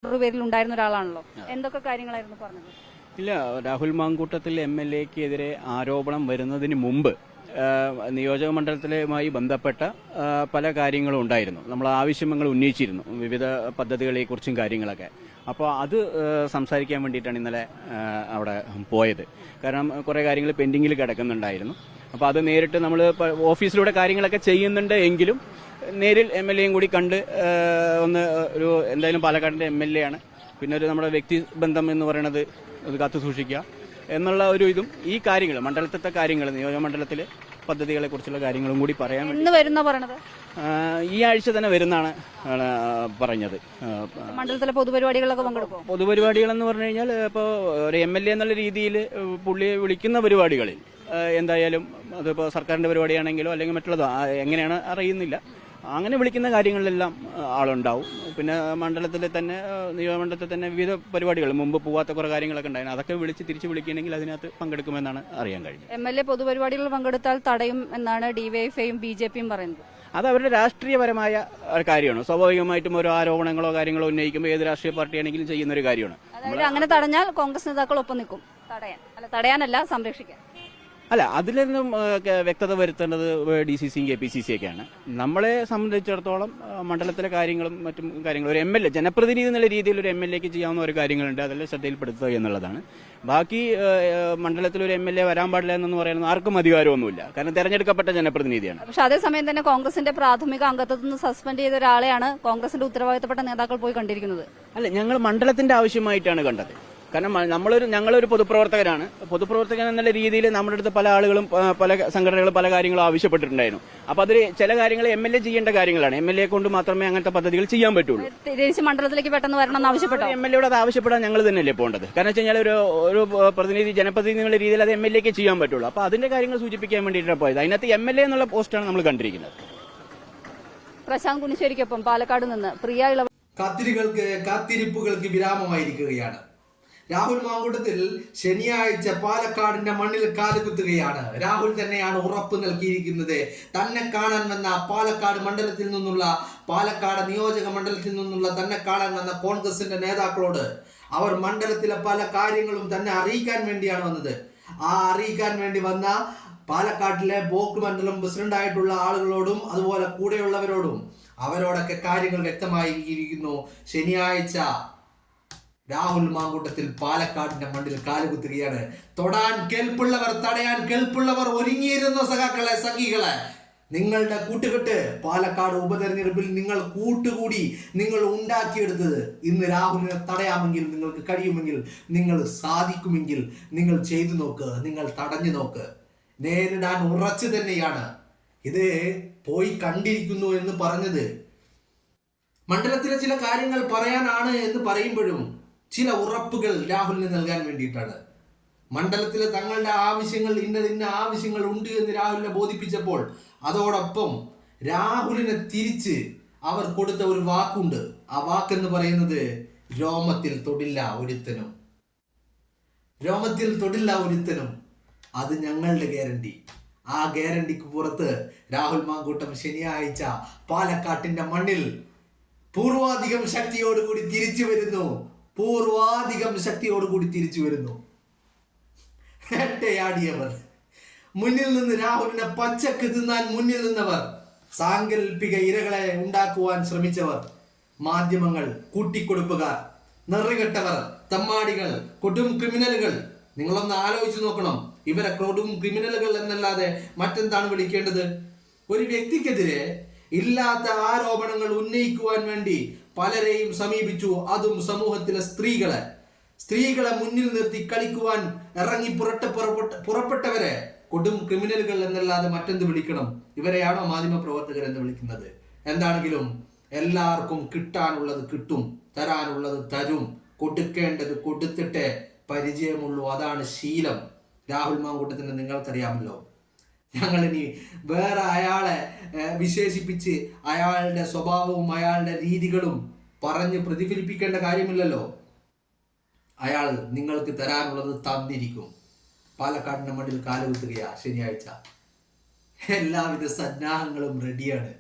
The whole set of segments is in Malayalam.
പേരിൽ ഉണ്ടായിരുന്ന ഒരാളാണല്ലോ. എന്തൊക്കെ കാര്യങ്ങളായിരുന്നു പറഞ്ഞത്? ഇല്ല, രാഹുൽ മാങ്കൂട്ടത്തിൽ MLA-ക്കെതിരെ ആരോപണം വരുന്നതിന് മുമ്പ് നിയോജക മണ്ഡലത്തിലുമായി ബന്ധപ്പെട്ട പല കാര്യങ്ങളും ഉണ്ടായിരുന്നു. നമ്മൾ ആവശ്യങ്ങൾ ഉന്നയിച്ചിരുന്നു, വിവിധ പദ്ധതികളെക്കുറിച്ചും കാര്യങ്ങളൊക്കെ. അപ്പോൾ അത് സംസാരിക്കാൻ വേണ്ടിയിട്ടാണ് ഇന്നലെ അവിടെ പോയത്. കാരണം കുറേ കാര്യങ്ങൾ പെൻഡിങ്ങിൽ കിടക്കുന്നുണ്ടായിരുന്നു. അപ്പോൾ അത് നേരിട്ട് നമ്മൾ ഓഫീസിലൂടെ കാര്യങ്ങളൊക്കെ ചെയ്യുന്നുണ്ട് എങ്കിലും നേരിൽ MLA-യും കൂടി കണ്ട് ഒന്ന് ഒരു എന്തായാലും പാലക്കാടിൻ്റെ MLA ആണ്, പിന്നെ ഒരു നമ്മുടെ വ്യക്തി ബന്ധം എന്ന് പറയുന്നത് അത് കാത്തു സൂക്ഷിക്കുക എന്നുള്ള ഒരു ഇതും ഈ കാര്യങ്ങൾ മണ്ഡലത്തിലത്തെ കാര്യങ്ങൾ നിയോജക മണ്ഡലത്തിലെ പദ്ധതികളെ കുറിച്ചുള്ള കാര്യങ്ങളും കൂടി പറയാൻ വേണ്ടി ഈ ആഴ്ച തന്നെ വരുന്നാണ് പറഞ്ഞത്. മണ്ഡലത്തിലെ പൊതുപരിപാടികളൊക്കെ പങ്കെടുക്കും. പൊതുപരിപാടികൾ എന്ന് പറഞ്ഞു കഴിഞ്ഞാൽ ഇപ്പോൾ ഒരു MLA എന്നുള്ള രീതിയിൽ പുള്ളിയെ വിളിക്കുന്ന പരിപാടികളിൽ എന്തായാലും അതിപ്പോൾ സർക്കാരിന്റെ പരിപാടിയാണെങ്കിലോ അല്ലെങ്കിൽ മറ്റുള്ളതോ എങ്ങനെയാണ് അറിയുന്നില്ല, അങ്ങനെ വിളിക്കുന്ന കാര്യങ്ങളിലെല്ലാം ആളുണ്ടാവും. പിന്നെ മണ്ഡലത്തിൽ തന്നെ നിയോജകമണ്ഡലത്തിൽ തന്നെ വിവിധ പരിപാടികൾ മുമ്പ് പോവാത്ത കുറേ കാര്യങ്ങളൊക്കെ ഉണ്ടായിരുന്നു. അതൊക്കെ വിളിച്ച് തിരിച്ചു വിളിക്കുകയാണെങ്കിൽ അതിനകത്ത് പങ്കെടുക്കുമെന്നാണ് അറിയാൻ കഴിഞ്ഞത്. MLA പൊതുപരിപാടികളിൽ പങ്കെടുത്താൽ തടയും എന്നാണ് DYFIയും BJPയും പറയുന്നത്. അത് അവരുടെ രാഷ്ട്രീയപരമായ ഒരു കാര്യമാണ്. സ്വാഭാവികമായിട്ടും ഓരോ ആരോപണങ്ങളോ കാര്യങ്ങളോ ഉന്നയിക്കുമ്പോൾ ഏത് രാഷ്ട്രീയ പാർട്ടിയാണെങ്കിലും ചെയ്യുന്ന ഒരു കാര്യമാണ്. അതായത് അങ്ങനെ തടഞ്ഞാൽ കോൺഗ്രസ് നേതാക്കൾ ഒപ്പം നിൽക്കും. തടയാനല്ല, സംരക്ഷിക്കാൻ. അല്ല, അതിലൊന്നും വ്യക്തത വരുത്തേണ്ടത് DCCയും KPCC ഒക്കെയാണ്. നമ്മളെ സംബന്ധിച്ചിടത്തോളം മണ്ഡലത്തിലെ കാര്യങ്ങളും മറ്റും കാര്യങ്ങളും ഒരു MLA ജനപ്രതിനിധി എന്നുള്ള രീതിയിൽ ഒരു MLA-ക്ക് ചെയ്യാവുന്ന ഒരു കാര്യങ്ങളുണ്ട്, അതെല്ലാം ശ്രദ്ധയിൽപ്പെടുത്തുക എന്നുള്ളതാണ്. ബാക്കി മണ്ഡലത്തിൽ ഒരു MLA വരാൻ പാടില്ല എന്ന് പറയുന്നത് ആർക്കും അധികാരമൊന്നുമില്ല, കാരണം തെരഞ്ഞെടുക്കപ്പെട്ട ജനപ്രതിനിധിയാണ്. പക്ഷെ അതേസമയം തന്നെ കോൺഗ്രസിന്റെ പ്രാഥമിക അംഗത്വത്തിൽ നിന്ന് സസ്പെൻഡ് ചെയ്ത ഒരാളെയാണ് കോൺഗ്രസിന്റെ ഉത്തരവാദിത്തപ്പെട്ട നേതാക്കൾ പോയി കണ്ടിരിക്കുന്നത്. അല്ല, ഞങ്ങൾ മണ്ഡലത്തിന്റെ ആവശ്യമായിട്ടാണ് കണ്ടത്. കാരണം ഞങ്ങളൊരു പൊതുപ്രവർത്തകരാണ്. പൊതുപ്രവർത്തകൻ എന്നുള്ള രീതിയിൽ നമ്മുടെ അടുത്ത് പല ആളുകളും പല സംഘടനകളും പല കാര്യങ്ങളും ആവശ്യപ്പെട്ടിട്ടുണ്ടായിരുന്നു. അപ്പൊ അതിൽ ചില കാര്യങ്ങൾ MLA ചെയ്യേണ്ട കാര്യങ്ങളാണ്. MLA കൊണ്ട് മാത്രമേ അങ്ങനത്തെ പദ്ധതികൾ ചെയ്യാൻ പറ്റുള്ളൂ. തിരിച്ച് മണ്ഡലത്തിലേക്ക് പെട്ടെന്ന് വരണം എന്ന് ആവശ്യപ്പെട്ടു. MLA-യോട് അത് ആവശ്യപ്പെടാൻ ഞങ്ങൾ തന്നെയല്ലേ പോകേണ്ടത്. കാരണം വെച്ച് കഴിഞ്ഞാൽ ഒരു പ്രതിനിധി ജനപ്രതിനിധി എന്നുള്ള രീതിയിൽ അത് MLA-ക്ക് ചെയ്യാൻ പറ്റുള്ളൂ. അപ്പൊ അതിന്റെ കാര്യങ്ങൾ സൂചിപ്പിക്കാൻ വേണ്ടിയിട്ടാണ് പോയത്. അതിനകത്ത് MLA എന്നുള്ള പോസ്റ്റാണ് നമ്മൾ കണ്ടിരിക്കുന്നത്. പ്രശാന്ത് കുനിശ്ശേരിക്കൊപ്പം പാലക്കാട് നിന്ന് പ്രിയ ഇളവ. കാത്തിരിപ്പുകൾക്ക് വിരാമമായിരിക്കുകയാണ്. രാഹുൽ മാങ്കൂട്ടത്തിൽ ശനിയാഴ്ച പാലക്കാടിന്റെ മണ്ണിൽ കാലുകുത്തുകയാണ്. രാഹുൽ തന്നെയാണ് ഉറപ്പ് നൽകിയിരിക്കുന്നത്. തന്നെ കാണാൻ വന്ന പാലക്കാട് മണ്ഡലത്തിൽ നിന്നുള്ള പാലക്കാട് നിയോജക മണ്ഡലത്തിൽ നിന്നുള്ള തന്നെ കാണാൻ വന്ന കോൺഗ്രസിന്റെ നേതാക്കളോട് അവർ മണ്ഡലത്തിലെ പല കാര്യങ്ങളും തന്നെ അറിയിക്കാൻ വേണ്ടിയാണ് വന്നത്. ആ അറിയിക്കാൻ വേണ്ടി വന്ന പാലക്കാട്ടിലെ ബ്ലോക്ക് മണ്ഡലം പ്രസിഡന്റായിട്ടുള്ള ആളുകളോടും അതുപോലെ കൂടെയുള്ളവരോടും അവരോടൊക്കെ കാര്യങ്ങൾ വ്യക്തമായിരിക്കുന്നു. ശനിയാഴ്ച രാഹുൽ മാങ്കൂട്ടത്തിൽ പാലക്കാടിന്റെ മണ്ണിൽ കാലുകുത്തുകയാണ്. തൊടാൻ കേൾപ്പുള്ളവർ, തടയാൻ കേൾപ്പുള്ളവർ ഒരുങ്ങിയിരുന്ന സഖാക്കളെ, സഖികളെ, നിങ്ങളുടെ കൂട്ടുകെട്ട് പാലക്കാട് ഉപതെരഞ്ഞെടുപ്പിൽ നിങ്ങൾ കൂട്ടുകൂടി നിങ്ങൾ ഉണ്ടാക്കിയെടുത്തത് ഇന്ന് രാഹുലിനെ തടയാമെങ്കിൽ നിങ്ങൾക്ക് കഴിയുമെങ്കിൽ, നിങ്ങൾ സാധിക്കുമെങ്കിൽ നിങ്ങൾ ചെയ്തു നോക്ക്, നിങ്ങൾ തടഞ്ഞു നോക്ക്. നേരിടാൻ ഉറച്ചു തന്നെയാണ്. ഇത് പോയി കണ്ടിരിക്കുന്നു എന്ന് പറഞ്ഞത് മണ്ഡലത്തിലെ ചില കാര്യങ്ങൾ പറയാനാണ് എന്ന് പറയുമ്പോഴും ചില ഉറപ്പുകൾ രാഹുലിന് നൽകാൻ വേണ്ടിയിട്ടാണ്. മണ്ഡലത്തിലെ തങ്ങളുടെ ആവശ്യങ്ങൾ ഇന്ന ആവശ്യങ്ങൾ ഉണ്ട് എന്ന് രാഹുലിനെ ബോധിപ്പിച്ചപ്പോൾ അതോടൊപ്പം രാഹുലിനെ തിരിച്ച് അവർ കൊടുത്ത ഒരു വാക്കുണ്ട്. ആ വാക്കെന്ന് പറയുന്നത് രോമത്തിൽ തൊടില്ല ഒരുത്തനും. രോമത്തിൽ തൊടില്ല ഒരുത്തനും, അത് ഞങ്ങളുടെ ഗ്യാരണ്ടി. ആ ഗ്യാരണ്ടിക്ക് പുറത്ത് രാഹുൽ മാങ്കൂട്ടം ശനിയാഴ്ച പാലക്കാട്ടിന്റെ മണ്ണിൽ പൂർവാധികം ശക്തിയോടുകൂടി തിരിച്ചു വരുന്നു. വേട്ടയാടിയവർ, മുന്നിൽ നിന്ന് രാഹുലിനെ പച്ചക്ക് തിന്നാൻ മുന്നിൽ നിന്നവർ, സാങ്കല്പിക ഇരകളെ ഉണ്ടാക്കുവാൻ ശ്രമിച്ചവർ, മാധ്യമങ്ങൾ, കൂട്ടിക്കൊടുപ്പുകാർ, നെറുകെട്ടവർ, തമ്മാടികൾ, കൊടും ക്രിമിനലുകൾ. നിങ്ങളൊന്ന് ആലോചിച്ച് നോക്കണം. ഇവരെ കൊടും ക്രിമിനലുകൾ എന്നല്ലാതെ മറ്റെന്താണ് വിളിക്കേണ്ടത്? ഒരു വ്യക്തിക്കെതിരെ ഇല്ലാത്ത ആരോപണങ്ങൾ ഉന്നയിക്കുവാൻ വേണ്ടി പലരെയും സമീപിച്ചു. അതും സമൂഹത്തിലെ സ്ത്രീകളെ മുന്നിൽ നിർത്തി കളിക്കുവാൻ ഇറങ്ങി പുറപ്പെട്ടവരെ കൊടും ക്രിമിനലുകൾ എന്നല്ലാതെ മറ്റെന്ത് വിളിക്കണം? ഇവരെയാണോ മാധ്യമ പ്രവർത്തകർ എന്ന് വിളിക്കുന്നത്? എന്താണെങ്കിലും എല്ലാവർക്കും കിട്ടാനുള്ളത് കിട്ടും, തരാനുള്ളത് തരും, കൊടുക്കേണ്ടത് കൊടുത്തിട്ടേ പരിചയമുള്ളൂ. അതാണ് ശീലം. രാഹുൽ മാങ്കൂട്ടത്തിന് നിങ്ങൾക്കറിയാമല്ലോ. ഞങ്ങളിനി വേറെ അയാളെ വിശേഷിപ്പിച്ച് അയാളുടെ സ്വഭാവവും അയാളുടെ രീതികളും പറഞ്ഞ് പ്രതിഫലിപ്പിക്കേണ്ട കാര്യമില്ലല്ലോ. അയാൾ നിങ്ങൾക്ക് തരാനുള്ളത് തന്നിരിക്കും. പാലക്കാടിന്റെ മണ്ണിൽ കാലുകുത്തുകയാ ശനിയാഴ്ച. എല്ലാവിധ സന്നാഹങ്ങളും റെഡിയാണ്.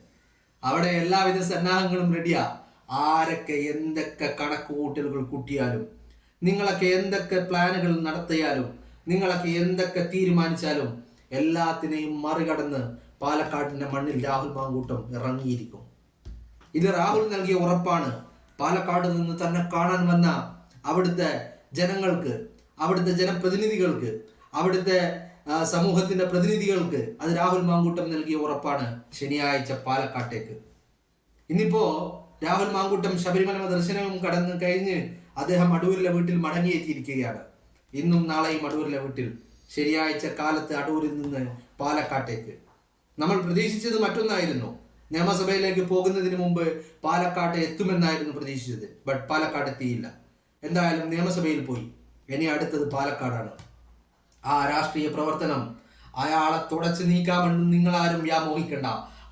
അവിടെ എല്ലാവിധ സന്നാഹങ്ങളും റെഡിയാ. ആരൊക്കെ എന്തൊക്കെ കണക്കുകൂട്ടലുകൾ കൂട്ടിയാലും, നിങ്ങളൊക്കെ എന്തൊക്കെ പ്ലാനുകൾ നടത്തിയാലും, നിങ്ങളൊക്കെ എന്തൊക്കെ തീരുമാനിച്ചാലും എല്ലാത്തിനെയും മറികടന്ന് പാലക്കാടിന്റെ മണ്ണിൽ രാഹുൽ മാങ്കൂട്ടം ഇറങ്ങിയിരിക്കും. ഇത് രാഹുൽ നൽകിയ ഉറപ്പാണ്. പാലക്കാട് നിന്ന് തന്നെ കാണാൻ വന്ന അവിടുത്തെ ജനങ്ങൾക്ക്, അവിടുത്തെ ജനപ്രതിനിധികൾക്ക്, അവിടുത്തെ സമൂഹത്തിന്റെ പ്രതിനിധികൾക്ക് അത് രാഹുൽ മാങ്കൂട്ടം നൽകിയ ഉറപ്പാണ് ശനിയാഴ്ച പാലക്കാട്ടേക്ക്. ഇന്നിപ്പോ രാഹുൽ മാങ്കൂട്ടം ശബരിമല ദർശനവും കടന്നു കഴിഞ്ഞ് അദ്ദേഹം അടൂരിലെ വീട്ടിൽ മടങ്ങിയെത്തിയിരിക്കുകയാണ്. ഇന്നും നാളെയും അടൂരിലെ വീട്ടിൽ, ശനിയാഴ്ച കാലത്ത് അടൂരിൽ നിന്ന് പാലക്കാട്ടേക്ക്. നമ്മൾ പ്രതീക്ഷിച്ചത് മറ്റൊന്നായിരുന്നു. നിയമസഭയിലേക്ക് പോകുന്നതിന് മുമ്പ് പാലക്കാട്ട് എത്തുമെന്നായിരുന്നു പ്രതീക്ഷിച്ചത്. ബട്ട് പാലക്കാട് എത്തിയില്ല. എന്തായാലും നിയമസഭയിൽ പോയി. ഇനി അടുത്തത് പാലക്കാടാണ്. ആ രാഷ്ട്രീയ പ്രവർത്തനം അയാളെ തുടച്ചു നീക്കാമെന്ന് നിങ്ങളാരും വ്യാമോഹിക്കണ്ട.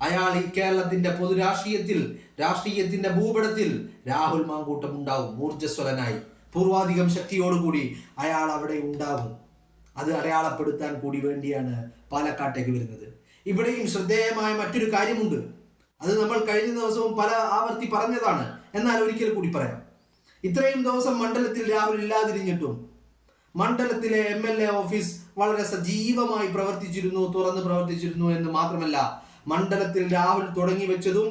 അയാൾ ഈ കേരളത്തിന്റെ പൊതുരാഷ്ട്രീയത്തിൽ, രാഷ്ട്രീയത്തിന്റെ ഭൂപടത്തിൽ രാഹുൽ മാങ്കൂട്ടം ഉണ്ടാവും. ഊർജ്ജസ്വലനായി പൂർവാധികം ശക്തിയോടുകൂടി അയാൾ അവിടെ ഉണ്ടാവും. അത് അടയാളപ്പെടുത്താൻ കൂടി വേണ്ടിയാണ് പാലക്കാട്ടേക്ക് വരുന്നത്. ഇവിടെയും ശ്രദ്ധേയമായ മറ്റൊരു കാര്യമുണ്ട്. അത് നമ്മൾ കഴിഞ്ഞ ദിവസവും പല ആവർത്തി പറഞ്ഞതാണ്. എന്നാൽ ഒരിക്കൽ കൂടി പറയാം. ഇത്രയും ദിവസം മണ്ഡലത്തിൽ രാഹുൽ ഇല്ലാതിരിഞ്ഞിട്ടും മണ്ഡലത്തിലെ MLA ഓഫീസ് വളരെ സജീവമായി പ്രവർത്തിച്ചിരുന്നു, തുറന്ന് പ്രവർത്തിച്ചിരുന്നു എന്ന് മാത്രമല്ല, മണ്ഡലത്തിൽ രാഹുൽ തുടങ്ങി വെച്ചതും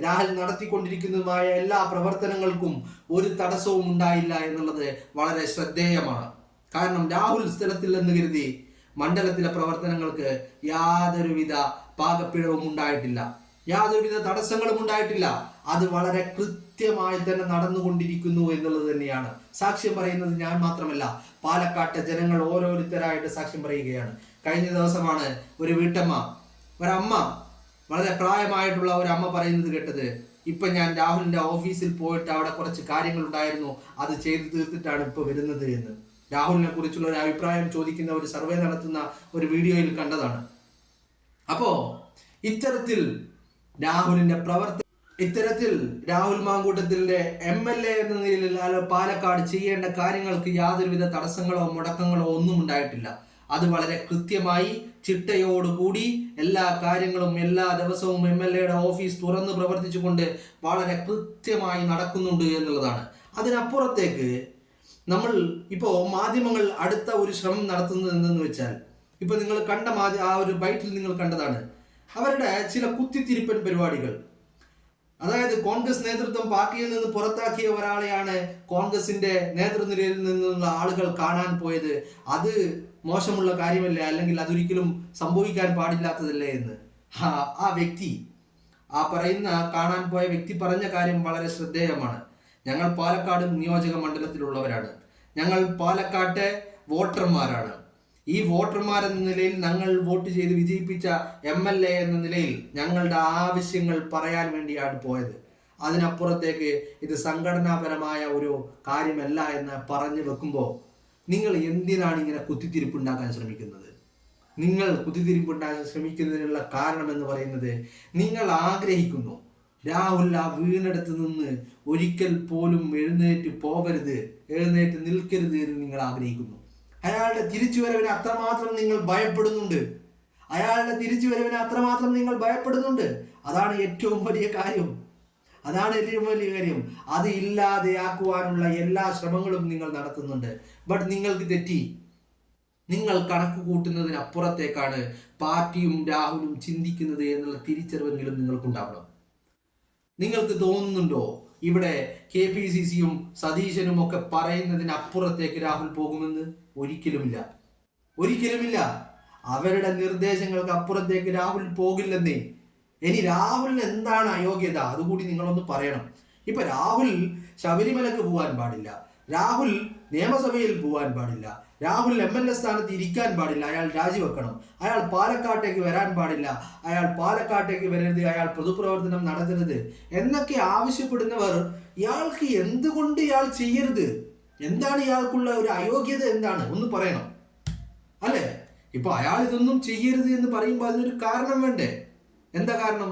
രാഹുൽ നടത്തിക്കൊണ്ടിരിക്കുന്നതുമായ എല്ലാ പ്രവർത്തനങ്ങൾക്കും ഒരു തടസ്സവും ഉണ്ടായില്ല എന്നുള്ളത് വളരെ ശ്രദ്ധേയമാണ്. കാരണം രാഹുൽ സ്ഥലത്തിൽ എന്ന് കരുതി മണ്ഡലത്തിലെ പ്രവർത്തനങ്ങൾക്ക് യാതൊരുവിധ പാകപ്പിഴവും ഉണ്ടായിട്ടില്ല, യാതൊരുവിധ തടസ്സങ്ങളും ഉണ്ടായിട്ടില്ല. അത് വളരെ കൃത്യമായി തന്നെ നടന്നുകൊണ്ടിരിക്കുന്നു എന്നുള്ളത് തന്നെയാണ്. സാക്ഷ്യം പറയുന്നത് ഞാൻ മാത്രമല്ല, പാലക്കാട്ടെ ജനങ്ങൾ ഓരോരുത്തരായിട്ട് സാക്ഷ്യം പറയുകയാണ്. കഴിഞ്ഞ ദിവസമാണ് ഒരു വീട്ടമ്മ, ഒരമ്മ, വളരെ പ്രായമായിട്ടുള്ള ഒരു അമ്മ പറയുന്നത് കേട്ടത്, ഇപ്പൊ ഞാൻ രാഹുലിന്റെ ഓഫീസിൽ പോയിട്ട് അവിടെ കുറച്ച് കാര്യങ്ങൾ ഉണ്ടായിരുന്നു, അത് ചെയ്തു തീർത്തിട്ടാണ് ഇപ്പൊ വരുന്നത് എന്ന്. രാഹുലിനെ കുറിച്ചുള്ള ഒരു അഭിപ്രായം ചോദിക്കുന്ന ഒരു സർവേ നടത്തുന്ന ഒരു വീഡിയോയിൽ കണ്ടതാണ്. അപ്പോ ഇത്തരത്തിൽ രാഹുൽ മാങ്കൂട്ടത്തിന്റെ MLA എന്ന നിലയിൽ പാലക്കാട് ചെയ്യേണ്ട കാര്യങ്ങൾക്ക് യാതൊരുവിധ തടസ്സങ്ങളോ മുടക്കങ്ങളോ ഒന്നും ഉണ്ടായിട്ടില്ല. അത് വളരെ കൃത്യമായി ചിട്ടയോടുകൂടി എല്ലാ കാര്യങ്ങളും എല്ലാ ദിവസവും MLAയുടെ ഓഫീസ് തുറന്ന് പ്രവർത്തിച്ചുകൊണ്ട് വളരെ കൃത്യമായി നടക്കുന്നുണ്ട് എന്നുള്ളതാണ്. അതിനപ്പുറത്തേക്ക് നമ്മൾ ഇപ്പോൾ മാധ്യമങ്ങൾ അടുത്ത ഒരു ശ്രമം നടത്തുന്നത് എന്തെന്ന് വെച്ചാൽ, ഇപ്പൊ നിങ്ങൾ കണ്ട ആ ഒരു ബൈറ്റിൽ നിങ്ങൾ കണ്ടതാണ് അവരുടെ ചില കുത്തിത്തിരിപ്പൻ പരിപാടികൾ. അതായത് കോൺഗ്രസ് നേതൃത്വം പാർട്ടിയിൽ നിന്ന് പുറത്താക്കിയ ഒരാളെയാണ് കോൺഗ്രസിന്റെ നേതൃനിരയിൽ നിന്നുള്ള ആളുകൾ കാണാൻ പോയത്. അത് മോശമുള്ള കാര്യമല്ലേ, അല്ലെങ്കിൽ അതൊരിക്കലും സംഭവിക്കാൻ പാടില്ലാത്തതല്ലേ എന്ന് ആ വ്യക്തി, ആ പറയുന്ന കാണാൻ പോയ വ്യക്തി പറഞ്ഞ കാര്യം വളരെ ശ്രദ്ധേയമാണ്. ഞങ്ങൾ പാലക്കാട് നിയോജക മണ്ഡലത്തിലുള്ളവരാണ്, ഞങ്ങൾ പാലക്കാട്ടെ വോട്ടർമാരാണ്. ഈ വോട്ടർമാരെന്ന നിലയിൽ ഞങ്ങൾ വോട്ട് ചെയ്ത് വിജയിപ്പിച്ച MLA എന്ന നിലയിൽ ഞങ്ങളുടെ ആവശ്യങ്ങൾ പറയാൻ വേണ്ടിയാണ് പോയത്. അതിനപ്പുറത്തേക്ക് ഇത് സംഘടനാപരമായ ഒരു കാര്യമല്ല എന്ന് പറഞ്ഞു വെക്കുമ്പോൾ നിങ്ങൾ എന്തിനാണ് ഇങ്ങനെ കുത്തിത്തിരിപ്പുണ്ടാക്കാൻ ശ്രമിക്കുന്നത്? നിങ്ങൾ കുത്തിത്തിരിപ്പുണ്ടാക്കാൻ ശ്രമിക്കുന്നതിനുള്ള കാരണം എന്ന് പറയുന്നത്, നിങ്ങൾ ആഗ്രഹിക്കുന്നു രാഹുൽ ആ വീണെടുത്ത് നിന്ന് ഒരിക്കൽ പോലും എഴുന്നേറ്റ് പോകരുത്, എഴുന്നേറ്റ് നിൽക്കരുത് എന്ന് നിങ്ങൾ ആഗ്രഹിക്കുന്നു. അയാളുടെ തിരിച്ചുവരവിനെ അത്രമാത്രം നിങ്ങൾ ഭയപ്പെടുന്നുണ്ട്. അതാണ് ഏറ്റവും വലിയ കാര്യം. അത് ഇല്ലാതെയാക്കുവാനുള്ള എല്ലാ ശ്രമങ്ങളും നിങ്ങൾ നടത്തുന്നുണ്ട്. ബട്ട് നിങ്ങൾക്ക് തെറ്റി. നിങ്ങൾ കണക്ക് കൂട്ടുന്നതിനപ്പുറത്തേക്കാണ് പാർട്ടിയും രാഹുലും ചിന്തിക്കുന്നത് എന്നുള്ള തിരിച്ചറിവെങ്കിലും നിങ്ങൾക്കുണ്ടാവണം. നിങ്ങൾക്ക് തോന്നുന്നുണ്ടോ ഇവിടെ KPCCയും സതീശനും ഒക്കെ പറയുന്നതിനപ്പുറത്തേക്ക് രാഹുൽ പോകുമെന്ന്? ഒരിക്കലുമില്ല. അവരുടെ നിർദ്ദേശങ്ങൾക്ക് അപ്പുറത്തേക്ക് രാഹുൽ പോകില്ലെന്നേ. ഇനി രാഹുലിന് എന്താണ് അയോഗ്യത അതുകൂടി നിങ്ങളൊന്ന് പറയണം. ഇപ്പൊ രാഹുൽ ശബരിമലക്ക് പോകാൻ പാടില്ല, രാഹുൽ നിയമസഭയിൽ പോകാൻ പാടില്ല, രാഹുൽ MLA സ്ഥാനത്ത് ഇരിക്കാൻ പാടില്ല, അയാൾ രാജിവെക്കണം, അയാൾ പാലക്കാട്ടേക്ക് വരാൻ പാടില്ല, അയാൾ പാലക്കാട്ടേക്ക് വരരുത്, അയാൾ പൊതുപ്രവർത്തനം നടത്തരുത് എന്നൊക്കെ ആവശ്യപ്പെടുന്നവർ ഇയാൾക്ക് എന്തുകൊണ്ട് ഇയാൾ ചെയ്യരുത്? എന്താണ് ഇയാൾക്കുള്ള ഒരു അയോഗ്യത? എന്താണ് ഒന്ന് പറയണം അല്ലേ? ഇപ്പൊ അയാൾ ഇതൊന്നും ചെയ്യരുത് എന്ന് പറയുമ്പോൾ അതിനൊരു കാരണം വേണ്ടേ? എന്താ കാരണം?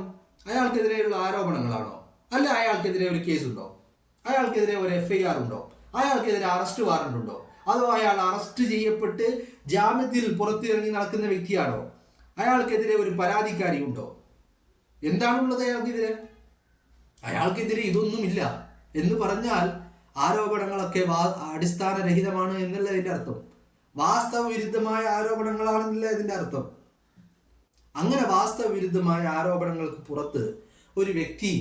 അയാൾക്കെതിരെയുള്ള ആരോപണങ്ങളാണോ? അല്ല അയാൾക്കെതിരെ ഒരു കേസുണ്ടോ? അയാൾക്കെതിരെ ഒരു FIR ഉണ്ടോ? അയാൾക്കെതിരെ അറസ്റ്റ് വാറണ്ട് ഉണ്ടോ? അതോ അയാൾ അറസ്റ്റ് ചെയ്യപ്പെട്ട് ജാമ്യത്തിൽ പുറത്തിറങ്ങി നടക്കുന്ന വ്യക്തിയാണോ? അയാൾക്കെതിരെ ഒരു പരാതിക്കാരി ഉണ്ടോ? എന്താണുള്ളത് അയാൾക്കെതിരെ? അയാൾക്കെതിരെ ഇതൊന്നുമില്ല എന്ന് പറഞ്ഞാൽ ആരോപണങ്ങളൊക്കെ അടിസ്ഥാനരഹിതമാണ് എന്നല്ല ഇതിന്റെ അർത്ഥം. വാസ്തവ വിരുദ്ധമായ ആരോപണങ്ങളാണെന്നല്ല ഇതിന്റെ അർത്ഥം. അങ്ങനെ വാസ്തവ വിരുദ്ധമായ ആരോപണങ്ങൾക്ക് പുറത്ത് ഒരു വ്യക്തി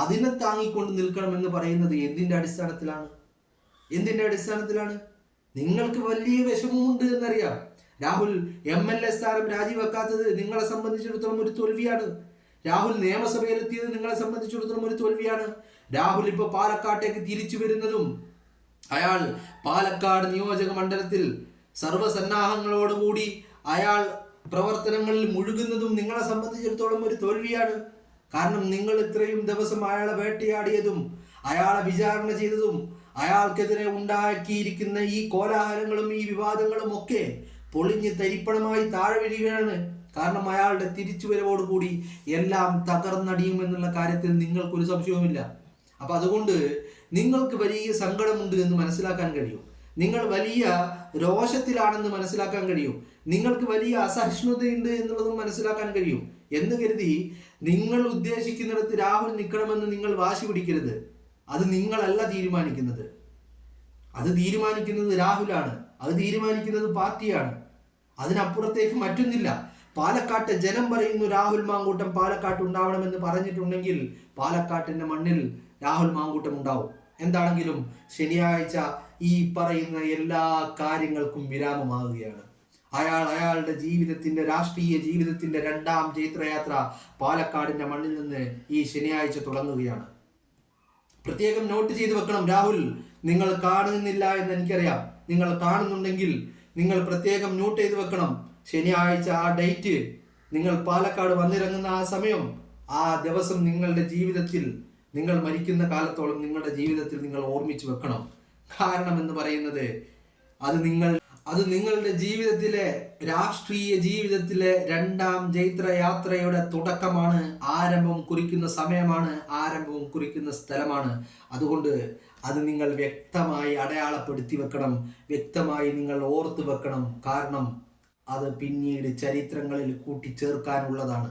അതിനെ താങ്ങിക്കൊണ്ട് നിൽക്കണമെന്ന് പറയുന്നത് എന്തിന്റെ അടിസ്ഥാനത്തിലാണ്? എന്തിന്റെ അടിസ്ഥാനത്തിലാണ്? നിങ്ങൾക്ക് വലിയ വിഷമമുണ്ട് എന്നറിയാം. രാഹുൽ MLA സ്ഥാനം രാജിവെക്കാത്തത് നിങ്ങളെ സംബന്ധിച്ചിടത്തോളം ഒരു തോൽവിയാണ്. രാഹുൽ നിയമസഭയിലെത്തിയത് നിങ്ങളെ സംബന്ധിച്ചിടത്തോളം ഒരു തോൽവിയാണ്. രാഹുൽ ഇപ്പൊ പാലക്കാട്ടേക്ക് തിരിച്ചു വരുന്നതും അയാൾ പാലക്കാട് നിയോജക മണ്ഡലത്തിൽ സർവ്വസന്നാഹങ്ങളോടുകൂടി അയാൾ പ്രവർത്തനങ്ങളിൽ മുഴുകുന്നതും നിങ്ങളെ സംബന്ധിച്ചിടത്തോളം ഒരു തോൽവിയാണ്. കാരണം നിങ്ങൾ ഇത്രയും ദിവസം അയാളെ വേട്ടയാടിയതും അയാളെ വിചാരണ ചെയ്തതും അയാൾക്കെതിരെ ഉണ്ടാക്കിയിരിക്കുന്ന ഈ കോലാഹലങ്ങളും ഈ വിവാദങ്ങളും ഒക്കെ പൊളിഞ്ഞ് തരിപ്പണമായി താഴെ വരികയാണ്. കാരണം അയാളുടെ തിരിച്ചുവരവോടുകൂടി എല്ലാം തകർന്നടിയുമെന്നുള്ള കാര്യത്തിൽ നിങ്ങൾക്കൊരു സംശയവുമില്ല. അപ്പൊ അതുകൊണ്ട് നിങ്ങൾക്ക് വലിയ സങ്കടമുണ്ട് എന്ന് മനസ്സിലാക്കാൻ കഴിയും. നിങ്ങൾ വലിയ രോഷത്തിലാണെന്ന് മനസ്സിലാക്കാൻ കഴിയും. നിങ്ങൾക്ക് വലിയ അസഹിഷ്ണുതയുണ്ട് എന്നുള്ളതും മനസ്സിലാക്കാൻ കഴിയും. എന്ന് കരുതി നിങ്ങൾ ഉദ്ദേശിക്കുന്നിടത്ത് രാഹുൽ നിൽക്കണമെന്ന് നിങ്ങൾ വാശി പിടിക്കരുത്. അത് നിങ്ങളല്ല തീരുമാനിക്കുന്നത്. അത് തീരുമാനിക്കുന്നത് രാഹുലാണ്. അത് തീരുമാനിക്കുന്നത് പാർട്ടിയാണ്. അതിനപ്പുറത്തേക്ക് മറ്റൊന്നില്ല. പാലക്കാട്ട് ജനം പറയുന്നു രാഹുൽ മാങ്കൂട്ടം പാലക്കാട്ട് ഉണ്ടാവണമെന്ന് പറഞ്ഞിട്ടുണ്ടെങ്കിൽ പാലക്കാട്ടിന്റെ മണ്ണിൽ രാഹുൽ മാങ്കൂട്ടം ഉണ്ടാവും. എന്താണെങ്കിലും ശനിയാഴ്ച ഈ പറയുന്ന എല്ലാ കാര്യങ്ങൾക്കും വിരാമമാകുകയാണ്. അയാളുടെ ജീവിതത്തിന്റെ രാഷ്ട്രീയ ജീവിതത്തിന്റെ 2ാം ജൈത്രയാത്ര പാലക്കാടിന്റെ മണ്ണിൽ നിന്ന് ഈ ശനിയാഴ്ച തുടങ്ങുകയാണ്. പ്രത്യേകം നോട്ട് ചെയ്ത് വെക്കണം. രാഹുൽ നിങ്ങൾ കാണുന്നില്ല എന്ന് എനിക്കറിയാം. നിങ്ങൾ കാണുന്നുണ്ടെങ്കിൽ നിങ്ങൾ പ്രത്യേകം നോട്ട് ചെയ്ത് വെക്കണം. ശനിയാഴ്ച ആ ഡേറ്റ്, നിങ്ങൾ പാലക്കാട് വന്നിറങ്ങുന്ന ആ സമയം, ആ ദിവസം നിങ്ങളുടെ ജീവിതത്തിൽ, നിങ്ങൾ മരിക്കുന്ന കാലത്തോളം നിങ്ങളുടെ ജീവിതത്തിൽ നിങ്ങൾ ഓർമ്മിച്ച് വെക്കണം. കാരണം എന്ന് പറയുന്നത് അത് നിങ്ങളുടെ ജീവിതത്തിലെ രാഷ്ട്രീയ ജീവിതത്തിലെ 2ാം ജൈത്രയാത്രയുടെ തുടക്കമാണ്. ആരംഭം കുറിക്കുന്ന സമയമാണ്, ആരംഭവും കുറിക്കുന്ന സ്ഥലമാണ്. അതുകൊണ്ട് അത് നിങ്ങൾ വ്യക്തമായി അടയാളപ്പെടുത്തി വെക്കണം, വ്യക്തമായി നിങ്ങൾ ഓർത്തു വെക്കണം. കാരണം അത് പിന്നീട് ചരിത്രങ്ങളിൽ കൂട്ടിച്ചേർക്കാനുള്ളതാണ്.